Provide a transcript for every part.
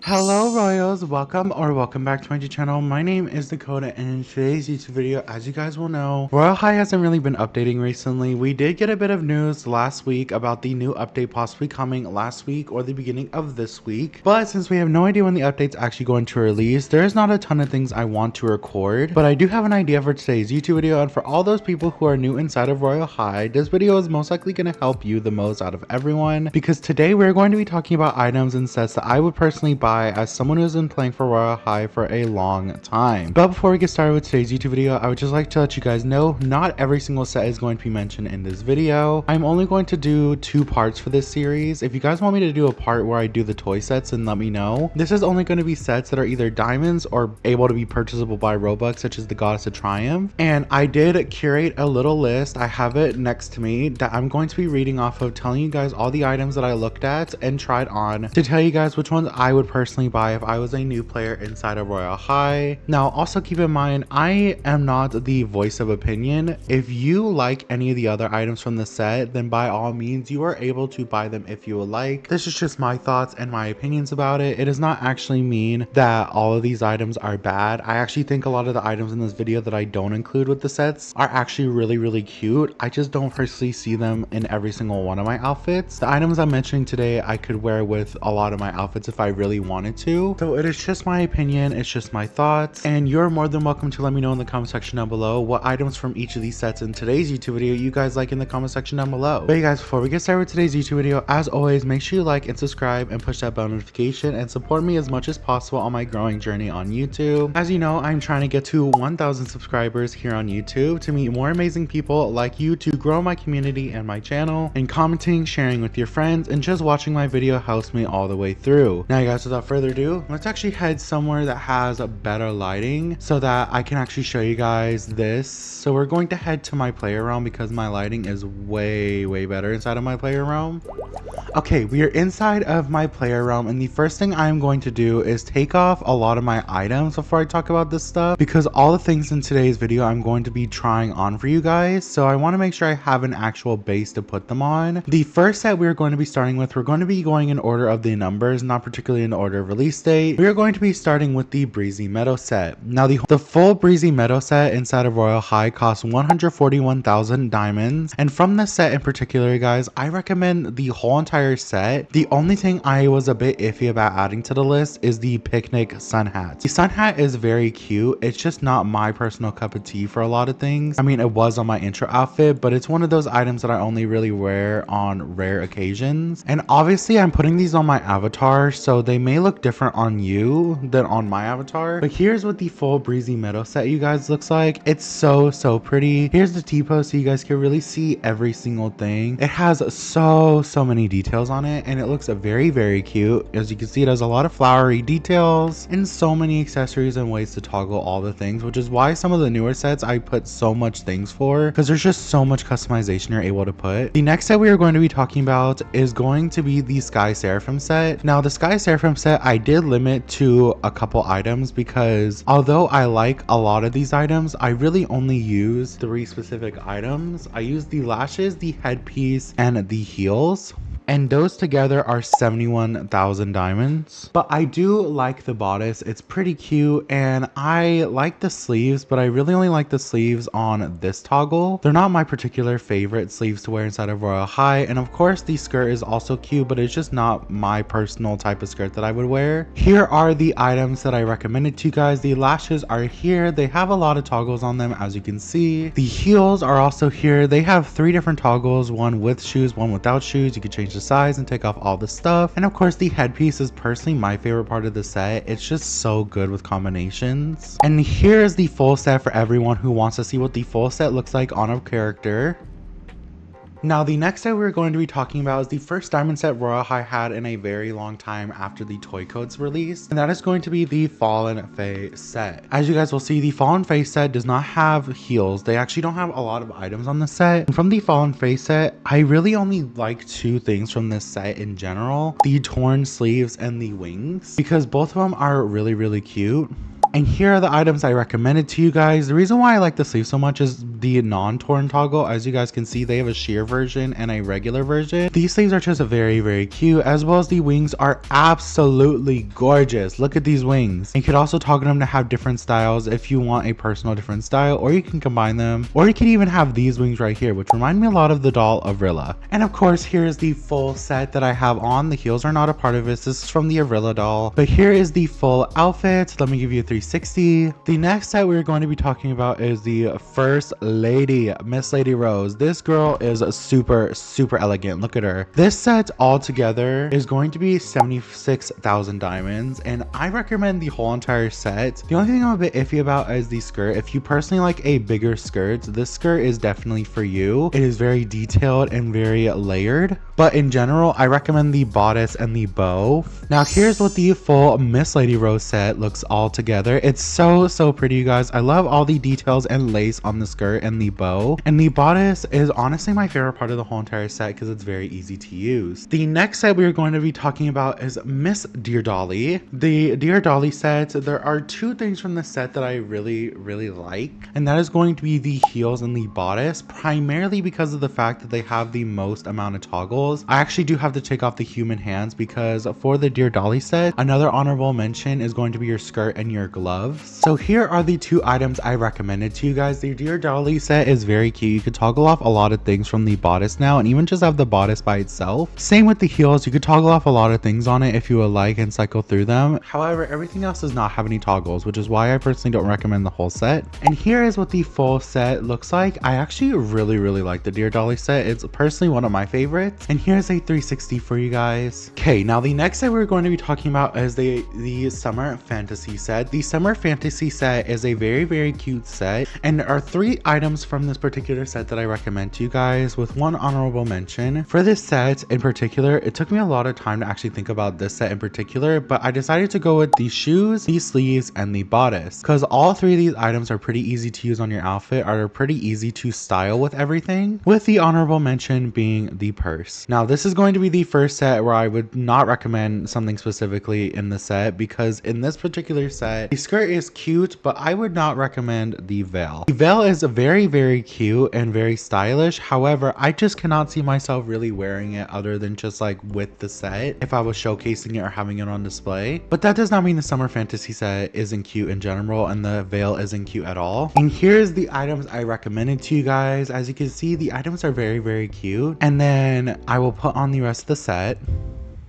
Hello Royals, welcome back to my YouTube channel. My name is Dakota, and in today's YouTube video, as you guys will know, Royale High hasn't really been updating recently. We did get a bit of news last week about the new update possibly coming last week or the beginning of this week. But since we have no idea when the update's actually going to release, there's not a ton of things I want to record. But I do have an idea for today's YouTube video, and for all those people who are new inside of Royale High, this video is most likely going to help you the most out of everyone, because today we're going to be talking about items and sets that I would personally buy as someone who's been playing for Royale High for a long time. But before we get started with today's YouTube video, I would just like to let you guys know not every single set is going to be mentioned in this video. I'm only going to do 2 parts for this series. If you guys want me to do a part where I do the toy sets, then let me know. This is only going to be sets that are either diamonds or able to be purchasable by Robux, such as the Goddess of Triumph. And I did curate a little list. I have it next to me that I'm going to be reading off of, telling you guys all the items that I looked at and tried on to tell you guys which ones I would personally buy if I was a new player inside of Royale High. Now also keep in mind, I am not the voice of opinion. If you like any of the other items from the set, then by all means you are able to buy them if you would like. This is just my thoughts and my opinions about it. It does not actually mean that all of these items are bad. I actually think a lot of the items in this video that I don't include with the sets are actually really cute. I just don't personally see them in every single one of my outfits. The items I'm mentioning today I could wear with a lot of my outfits if I really wanted to. So it is just my opinion, it's just my thoughts, and you're more than welcome to let me know in the comment section down below what items from each of these sets in today's YouTube video you guys like in the comment section down below. But you guys, before we get started with today's YouTube video, as always, make sure you like and subscribe and push that bell notification and support me as much as possible on my growing journey on YouTube. As you know, I'm trying to get to 1,000 subscribers here on YouTube to meet more amazing people like you, to grow my community and my channel, and commenting, sharing with your friends, and just watching my video helps me all the way through. Now you guys, without further ado, let's actually head somewhere that has a better lighting so that I can actually show you guys this. So we're going to head to my player realm because my lighting is way better inside of my player realm. Okay, we are inside of my player realm, and the first thing I'm going to do is take off a lot of my items before I talk about this stuff, because all the things in today's video I'm going to be trying on for you guys, so I want to make sure I have an actual base to put them on. The first set we're going to be starting with, we're going to be going in order of the numbers, not particularly in order of release date. We are going to be starting with the Breezy Meadow set. Now the full Breezy Meadow set inside of Royale High costs 141,000 diamonds, and from this set in particular, guys, I recommend the whole entire set. The only thing I was a bit iffy about adding to the list is the picnic sun hat. The sun hat is very cute. It's just not my personal cup of tea for a lot of things. I mean, it was on my intro outfit, but it's one of those items that I only really wear on rare occasions. And obviously I'm putting these on my avatar, so they may look different on you than on my avatar. But here's what the full Breezy Meadow set you guys looks like. It's so pretty. Here's the T-pose so you guys can really see every single thing. It has so many details on it, and it looks very cute. As you can see, it has a lot of flowery details and so many accessories and ways to toggle all the things, which is why some of the newer sets I put so much things for, because there's just so much customization you're able to put. The next set we are going to be talking about is going to be the Sky Seraphim set. Now the Sky Seraphim set I did limit to a couple items, because although I like a lot of these items, I really only use 3 specific items. I use the lashes, the headpiece, and the heels, and those together are 71,000 diamonds. But I do like the bodice. It's pretty cute, and I like the sleeves, but I really only like the sleeves on this toggle. They're not my particular favorite sleeves to wear inside of Royale High, and of course the skirt is also cute, but it's just not my personal type of skirt that I would wear. Here are the items that I recommended to you guys. The lashes are here. They have a lot of toggles on them, as you can see. The heels are also here. They have 3 different toggles, one with shoes, one without shoes. You can change the size and take off all the stuff. And of course the headpiece is personally my favorite part of the set. It's just so good with combinations. And here's the full set for everyone who wants to see what the full set looks like on a character. Now the next set we're going to be talking about is the first diamond set Royale High had in a very long time after the toy codes released, and that is going to be the Fallen Fae set. As you guys will see, the Fallen Fae set does not have heels. They actually don't have a lot of items on the set. And from the Fallen Fae set, I really only like 2 things from this set in general: the torn sleeves and the wings, because both of them are really cute. And here are the items I recommended to you guys. The reason why I like the sleeve so much is the non-torn toggle. As you guys can see, they have a sheer version and a regular version. These sleeves are just very, very cute, as well as the wings are absolutely gorgeous. Look at these wings. You could also toggle them to have different styles if you want a personal different style, or you can combine them, or you can even have these wings right here, which remind me a lot of the doll Avrilla. And of course, here's the full set that I have on. The heels are not a part of this. This is from the Avrilla doll, but here is the full outfit. Let me give you a 360. The next set we're going to be talking about is the First Lady, Miss Lady Rose. This girl is super, super elegant. Look at her. This set altogether is going to be 76,000 diamonds, and I recommend the whole entire set. The only thing I'm a bit iffy about is the skirt. If you personally like a bigger skirt, this skirt is definitely for you. It is very detailed and very layered, but in general, I recommend the bodice and the bow. Now here's what the full Miss Lady Rose set looks all together. It's so pretty, you guys. I love all the details and lace on the skirt and the bow, and the bodice is honestly my favorite part of the whole entire set because it's very easy to use. The next set we're going to be talking about is Miss Dear Dolly. The Dear Dolly set, there are two things from the set that I really like, and that is going to be the heels and the bodice, primarily because of the fact that they have the most amount of toggles. I actually do have to take off the human hands because for the Dear Dolly set, another honorable mention is going to be your skirt and your gloves. So here are the two items I recommended to you guys. The Dear Dolly set is very cute. You could toggle off a lot of things from the bodice now, and even just have the bodice by itself. Same with the heels. You could toggle off a lot of things on it if you would like and cycle through them. However, everything else does not have any toggles, which is why I personally don't recommend the whole set. And here is what the full set looks like. I actually really like the Dear Dolly set. It's personally one of my favorites. And here's a 360 for you guys. Okay, now the next set we're going to be talking about is the Summer Fantasy set. The Summer Fantasy set is a very cute set, and there are three items from this particular set that I recommend to you guys, with one honorable mention. For this set in particular, it took me a lot of time to actually think about this set in particular, but I decided to go with the shoes, the sleeves, and the bodice, because all three of these items are pretty easy to use on your outfit, are pretty easy to style with everything, with the honorable mention being the purse. Now this is going to be the first set where I would not recommend something specifically in the set, because in this particular set, the skirt is cute, but I would not recommend the veil. The veil is very cute and very stylish. However, I just cannot see myself really wearing it other than just like with the set if I was showcasing it or having it on display. But that does not mean the Summer Fantasy set isn't cute in general and the veil isn't cute at all. And here's the items I recommended to you guys. As you can see, the items are very cute, and then I will put on the rest of the set.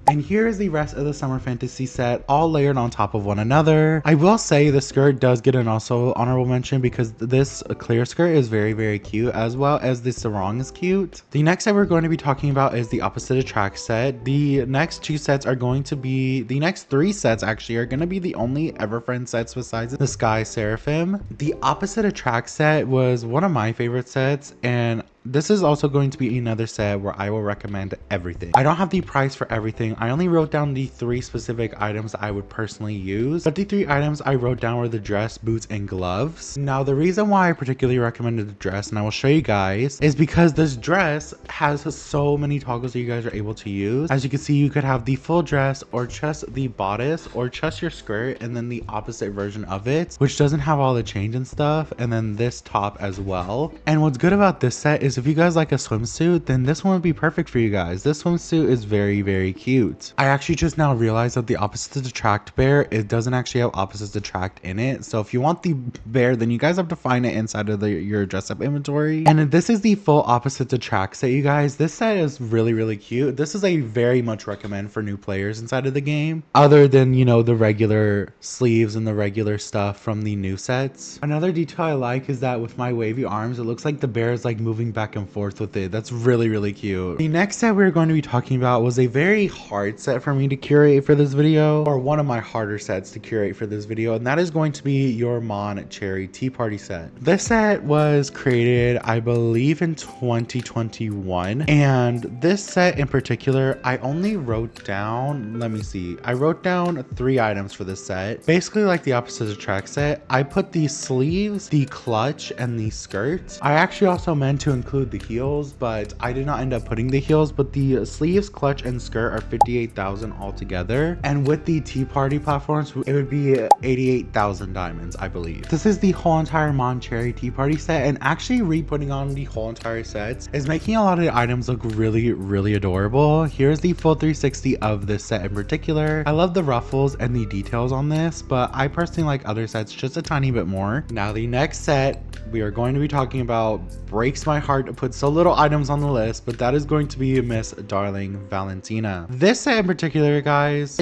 And here is the rest of the Summer Fantasy set, all layered on top of one another. I will say the skirt does get an also honorable mention because this clear skirt is very cute, as well as the sarong is cute. The next set we're going to be talking about is the Opposite Attract set. The next two sets are going to be, the next three sets actually are going to be the only Everfriend sets besides the Sky Seraphim. The Opposite Attract set was one of my favorite sets, and this is also going to be another set where I will recommend everything. I don't have the price for everything. I only wrote down the three specific items I would personally use, but the three items I wrote down were the dress, boots, and gloves. Now, the reason why I particularly recommended the dress, and I will show you guys, is because this dress has so many toggles that you guys are able to use. As you can see, you could have the full dress, or just the bodice, or just your skirt, and then the opposite version of it, which doesn't have all the chains and stuff, and then this top as well. And what's good about this set is if you guys like a swimsuit, then this one would be perfect for you guys. This swimsuit is very cute. I actually just now realized that the Opposites Attract bear, it doesn't actually have Opposites Attract in it. So if you want the bear, then you guys have to find it inside of your dress up inventory. And this is the full Opposites Attract set, you guys. This set is really cute. This is a very much recommend for new players inside of the game, other than, you know, the regular sleeves and the regular stuff from the new sets. Another detail I like is that with my wavy arms, it looks like the bear is like moving back and forth with it. That's really cute. The next set we're going to be talking about was a very hard set for me to curate for this video, or one of my harder sets to curate for this video, and that is going to be your Mon Cherry Tea Party set. This set was created, I believe, in 2021, and this set in particular, I only wrote down, let me see, I wrote down three items for this set. Basically like the Opposite Attract set, I put the sleeves, the clutch, and the skirt. I actually also meant to include include the heels, but I did not end up putting the heels, but the sleeves, clutch, and skirt are 58,000 altogether. And with the Tea Party platforms, it would be 88,000 diamonds, I believe. This is the whole entire Mon Cherry Tea Party set, and actually re-putting on the whole entire sets is making a lot of the items look really, really adorable. Here's the full 360 of this set in particular. I love the ruffles and the details on this, but I personally like other sets just a tiny bit more. Now the next set we are going to be talking about breaks my heart to put so little items on the list, but that is going to be Miss Darling Valentina. This set in particular, guys,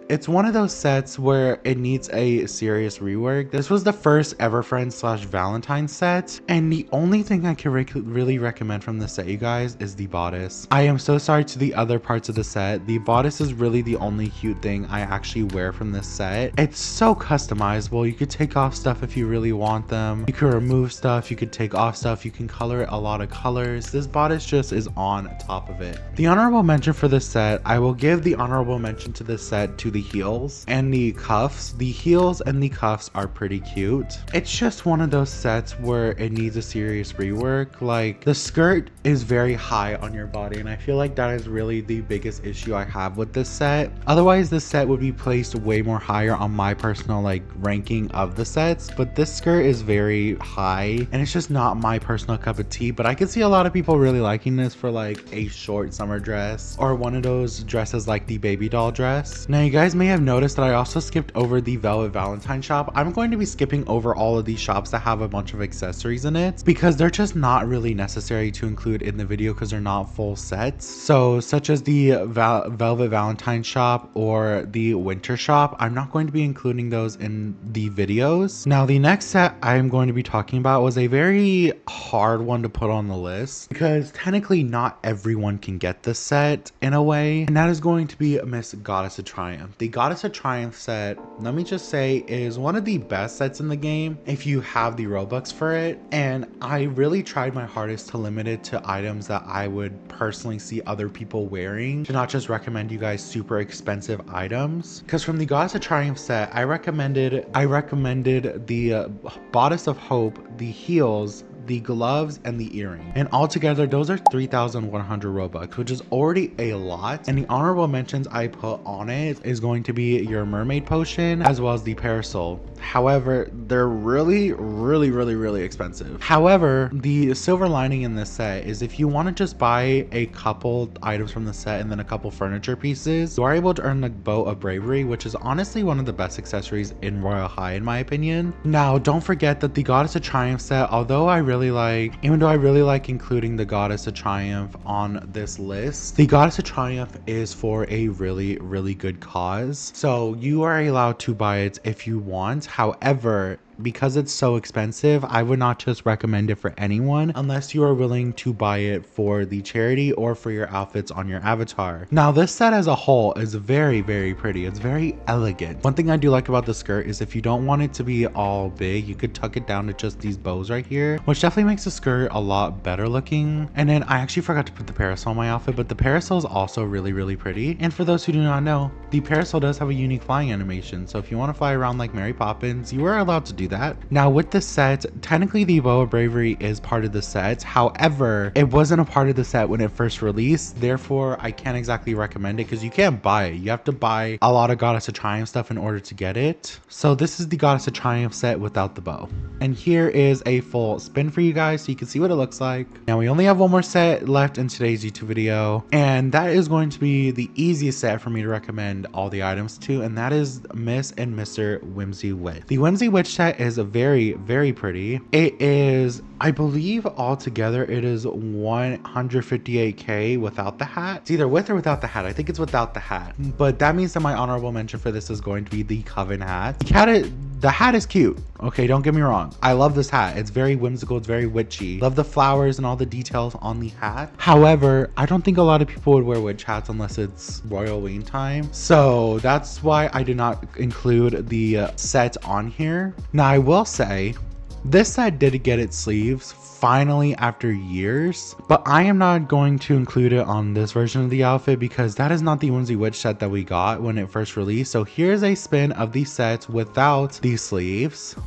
it's one of those sets where it needs a serious rework. This was the first ever friend / Valentine set, and the only thing I can really recommend from this set, you guys, is the bodice. I am so sorry to the other parts of the set. The bodice is really the only cute thing I actually wear from this set. It's so customizable. You could take off stuff if you really want them. You could remove stuff. You could take off stuff. You can color it a lot of colors. This bodice just is on top of it. The honorable mention for this set, I will give the honorable mention to this set to the heels and the cuffs. The heels and the cuffs are pretty cute. It's just one of those sets where it needs a serious rework. Like, the skirt is very high on your body, and I feel like that is really the biggest issue I have with this set. Otherwise, this set would be placed way more higher on my personal ranking of the sets, but this skirt is very high and it's just not my personal cup of tea. But I could see a lot of people really liking this for like a short summer dress or one of those dresses like the baby doll dress. Now, you guys may have noticed that I also skipped over the Velvet Valentine shop. I'm going to be skipping over all of these shops that have a bunch of accessories in it because they're just not really necessary to include in the video because they're not full sets. So such as the Velvet Valentine shop or the winter shop, I'm not going to be including those in the videos. Now, the next set I'm going to be talking about was a very hard one to put on the list because technically not everyone can get this set in a way, and that is going to be Miss Goddess of Triumph. The Goddess of Triumph set, let me just say, is one of the best sets in the game if you have the Robux for it, and I really tried my hardest to limit it to items that I would personally see other people wearing, to not just recommend you guys super expensive items. Because from the Goddess of Triumph set, I recommended the Bodice of Hope, the heels, the gloves, and the earring, and altogether those are 3,100 Robux, which is already a lot. And the honorable mentions I put on it is going to be your mermaid potion as well as the parasol. However, they're really expensive. However, the silver lining in this set is if you want to just buy a couple items from the set and then a couple furniture pieces, you are able to earn the Bow of Bravery, which is honestly one of the best accessories in Royale High in my opinion. Now, don't forget that the Goddess of Triumph set, although I really like including the Goddess of Triumph on this list, the Goddess of Triumph is for a really good cause. So you are allowed to buy it if you want. However, because it's so expensive, I would not just recommend it for anyone unless you are willing to buy it for the charity or for your outfits on your avatar. Now, this set as a whole is very pretty. It's very elegant. One thing I do like about the skirt is if you don't want it to be all big, you could tuck it down to just these bows right here, which definitely makes the skirt a lot better looking. And then I actually forgot to put the parasol on my outfit, but the parasol is also really pretty. And for those who do not know, the parasol does have a unique flying animation, so if you want to fly around like Mary Poppins, you are allowed to do that. Now, with this set, technically the Bow of Bravery is part of the set. However, it wasn't a part of the set when it first released. Therefore, I can't exactly recommend it because you can't buy it. You have to buy a lot of Goddess of Triumph stuff in order to get it. So this is the Goddess of Triumph set without the bow. And here is a full spin for you guys so you can see what it looks like. Now, we only have one more set left in today's YouTube video, and that is going to be the easiest set for me to recommend all the items to, and that is Miss and Mr. Whimsy Witch. The Whimsy Witch set is very pretty. It is, I believe altogether it is 158k without the hat. It's either with or without the hat. I think it's without the hat, but that means that my honorable mention for this is going to be the Coven hat. The hat is cute. Okay, don't get me wrong. I love this hat. It's very whimsical. It's very witchy. Love the flowers and all the details on the hat. However, I don't think a lot of people would wear witch hats unless it's royal wean time. So that's why I did not include the set on here. Now, I will say this set did get its sleeves finally after years, but I am not going to include it on this version of the outfit because that is not the Whimsy Witch set that we got when it first released. So here's a spin of the set without these sleeves.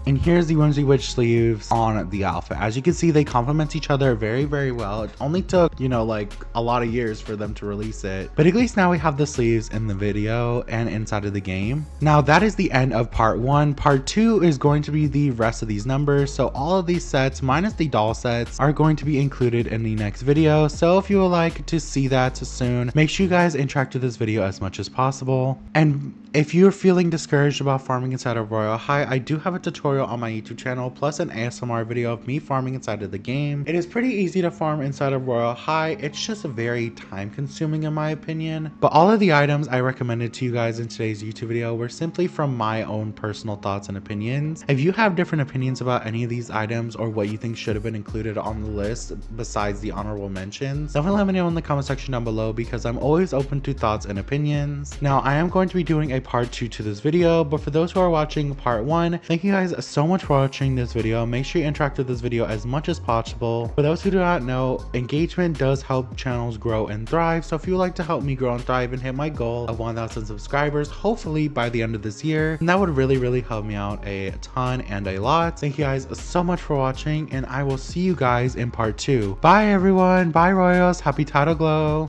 And here's the onesie witch sleeves on the outfit. As you can see, they complement each other very, very well. It only took, you know, like a lot of years for them to release it. But at least now we have the sleeves in the video and inside of the game. Now that is the end of part 1. Part 2 is going to be the rest of these numbers. So all of these sets minus the doll sets are going to be included in the next video. So if you would like to see that soon, make sure you guys interact with this video as much as possible. And if you're feeling discouraged about farming inside of Royale High, I do have a tutorial on my YouTube channel plus an ASMR video of me farming inside of the game. It is pretty easy to farm inside of Royale High. It's just very time consuming in my opinion. But all of the items I recommended to you guys in today's YouTube video were simply from my own personal thoughts and opinions. If you have different opinions about any of these items or what you think should have been included on the list besides the honorable mentions, definitely let me know in the comment section down below because I'm always open to thoughts and opinions. Now I am going to be doing a part 2 to this video, but for those who are watching part 1, thank you guys so much for watching this video. Make sure you interact with this video as much as possible. For those who do not know, engagement does help channels grow and thrive, so if you would like to help me grow and thrive and hit my goal of 1,000 subscribers hopefully by the end of this year, and that would really help me out a ton and a lot. Thank you guys so much for watching, and I will see you guys in part 2. Bye everyone, bye royals, happy title glow.